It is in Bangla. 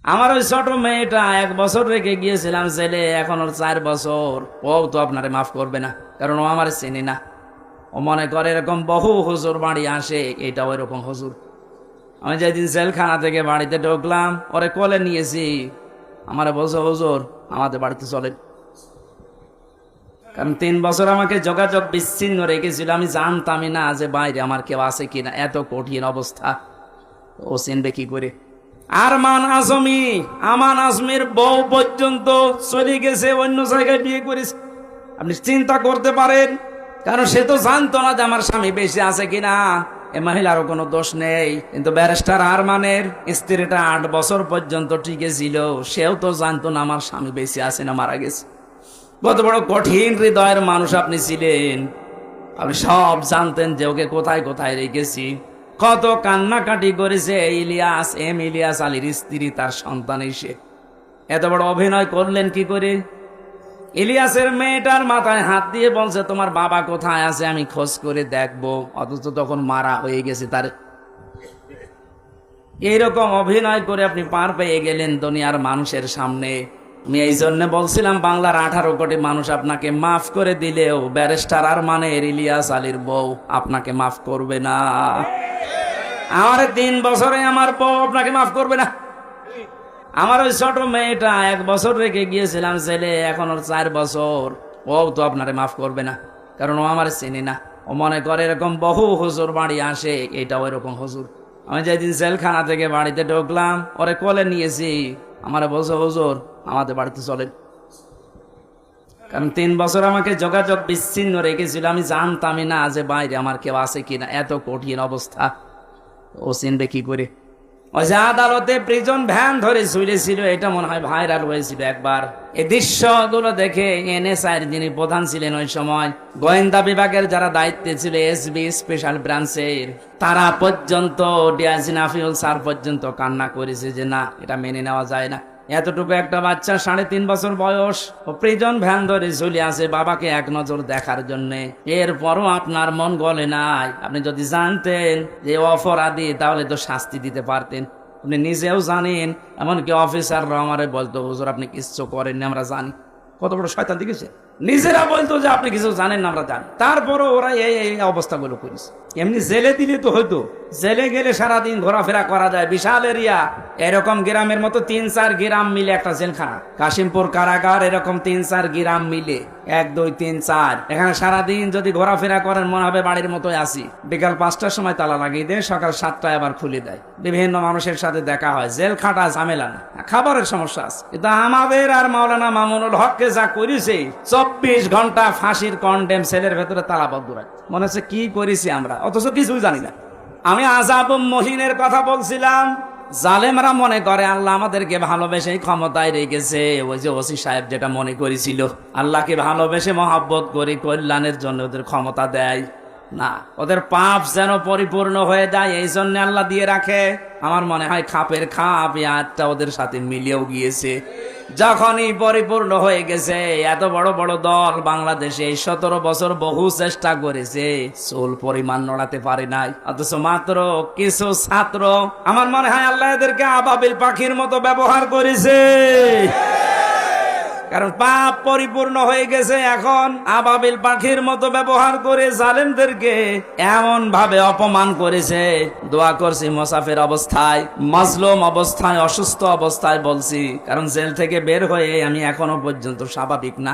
আমার ওই ছোট মেয়েটা 1 বছর রেখে গিয়েছিলাম ছেলে, এখন ওর 4 বছর। ও তো আপনারে মাফ করবে না, কারণ ও আমার চেনে না। ও মনে করে এরকম বহু হুজুর বাড়ি আসে, এটা ওই রকম হুজুর। আমি যেদিন জেলখানা থেকে বাড়িতে ঢুকলাম, ওরে কোলে নিয়েছি, আমারে বলছে হুজুর আমাদের বাড়িতে চলেন। কারণ 3 বছর আমাকে যোগাযোগ বিচ্ছিন্ন রেখেছিল, আমি জানতামই না যে বাইরে আমার কেউ আছে কিনা। এত কঠিন অবস্থা, ও চিনবে কি করে? আরমান আজমি, আমান আজমির বউ পর্যন্ত চলে গেছে, অন্য জায়গায় বিয়ে করেছে। আপনি চিন্তা করতে পারেন, কারণ সে তো জানতো না যে আমার স্বামী বেশি আছে কিনা। এ মহিলারও কোনো দোষ নেই, কিন্তু ব্যারিস্টার আরমানের স্ত্রীটা 8 বছর পর্যন্ত টিকে ছিল, সেও তো জানতো না আমার স্বামী বেশি আছে না মারা গেছে। কত বড় কঠিন হৃদয়ের মানুষ আপনি ছিলেন। আপনি সব জানতেন যে ওকে কোথায় কোথায় রেখেছি। কত কান্নাকাটি করেছে ইলিয়াস আলীর স্ত্রী, তার সন্তান এসে। এত বড় অভিনয় করলেন কি করে? ইলিয়াসের মেয়েটার মাথায় হাত দিয়ে বলছে তোমার বাবা কোথায় আছে আমি খোঁজ করে দেখবো, অথচ তখন মারা হয়ে গেছে তার। এইরকম অভিনয় করে আপনি পার পেয়ে গেলেন দুনিয়ার মানুষের সামনে। আমি এই জন্য বলছিলাম বাংলার 18 কোটি মানুষ আপনাকে মাফ করে দিলেও ব্যারিস্টার আরমানের ইলিয়াস আলীর বউ আপনাকে মাফ করবে না। আমার 3 বছরে আমার বউ আপনাকে মাফ করবে না। আমার ওই ছোট মেয়েটা 1 বছর রেখে গিয়েছিলাম ছেলে, এখন ওর 4 বছর। ও তো আপনারে মাফ করবে না, কারণ ও আমার চেনে না। ও মনে করে এরকম বহু হুজুর বাড়ি আসে, এটা ওই রকম হুজুর। আমি যেদিন জেলখানা থেকে বাড়িতে ঢুকলাম, ওরে কোলে নিয়েছি, আমারে বলছে হুজুর আমাদের বাড়িতে চলেন। কারণ 3 বছর আমাকে যোগাযোগ বিচ্ছিন্ন রেখেছিল, আমি জানতামই না যে বাইরে আমার কেউ আছে কিনা। এত কঠিন অবস্থা, ও চিনবে কি করে? ওই যে আদালতে প্রিজন ভ্যান ধরে ঝুলেছিল, এটা মনে হয় ভাইরাল হয়েছিল একবার। এই দৃশ্যগুলো দেখে এনএসআইর যিনি প্রধান ছিলেন ওই সময়, গোয়েন্দা বিভাগের যারা দায়িত্বে ছিল এসবি স্পেশাল ব্রাঞ্চের, তারা পর্যন্ত ডিআইজি নাফিউল স্যার পর্যন্ত কান্না করেছে যে না, এটা মেনে নেওয়া যায় না। এতটুকু একটা বাচ্চা 3.5 বছর বয়স, ও প্রিজন ভ্যান ধরে ঝুলে আছে বাবাকে এক নজর দেখার জন্য। এরপরও আপনার মন গলে নাই। আপনি যদি জানতেন যে অপরাধী, তাহলে তো শাস্তি দিতে পারতেন। আপনি নিজেও জানেন, এমনকি অফিসাররা আমারে বলতো হুজুর আপনি কিছু করেননি, আমরা জানি। কত বড় শয়তান দেখেছে! নিজেরা বলতো যে আপনি কিছু জানেন না, আমরা জানি। তারপরও ওরা এই অবস্থাগুলো করেছে। এমনি জেলে দিলে তো হয়তো, জেলে গেলে সারাদিন ঘোরাফেরা করা যায়, বিশাল এরিয়া। এরকম গ্রামের মতো 3-4 গ্রাম মিলে একটা জেলখানা। কাশিমপুর কারাগার এরকম 3-4 গ্রাম মিলে, 1, 2, 3, 4। এখানে সারাদিন যদি ঘোরাফেরা করেন মনে হবে বাড়ির মতোই আসি। বিকাল 5টার সময় তালা লাগিয়ে দেয়, সকাল 7টায় আবার খুলে দেয়। বিভিন্ন মানুষের সাথে দেখা হয়। জেল খাটা ঝামেলা না, খাবারের সমস্যা আছে। কিন্তু আমাদের আর মাওলানা মামুনুল হককে যা করেছে, 24 ঘন্টা ফাঁসির কন্ডেম সেলের ভেতরে তালাবদ্ধ রাখে। মনে হচ্ছে কি করেছি আমরা, অথচ কিছুই জানি না। আমি আযাবুম মুহিনের কথা বলছিলাম। জালেমরা মনে করে আল্লাহ আমাদেরকে ভালোবেসে ক্ষমতায় রেখেছে। ওই যে ওসি সাহেব যেটা মনে করেছিল, আল্লাহকে ভালোবেসে মহব্বত করে কল্যাণের জন্য ওদের ক্ষমতা দেয় না, ওদের পাপ যেন পরিপূর্ণ হয়ে যায়, এই জন্য আল্লাহ দিয়ে রাখে। আমার মনে হয় খাপের খাপ এই আয়াতটা ওদের সাথে মিলেও গিয়েছে। যখনই পরিপূর্ণ হয়ে গেছে, এত বড় বড় দল বাংলাদেশে 17 বছর বহু চেষ্টা করেছে, চুল পরিমাণ নড়াতে পারে নাই। অথচ মাত্র কিছু ছাত্র, আমার মনে হয় আল্লাহ এদেরকে আবাবিল পাখির মতো ব্যবহার করেছে। কারণ পাপ পরিপূর্ণ হয়ে গেছে, এখন আবাবিল পাখির মতো ব্যবহার করে জালেমদেরকে এমন ভাবে অপমান করেছে। দোয়া করছি মুসাফির অবস্থায়, মাজলুম অবস্থায়, অসুস্থ অবস্থায় বলছি, কারণ জেল থেকে বের হয়ে আমি এখনো পর্যন্ত স্বাভাবিক না।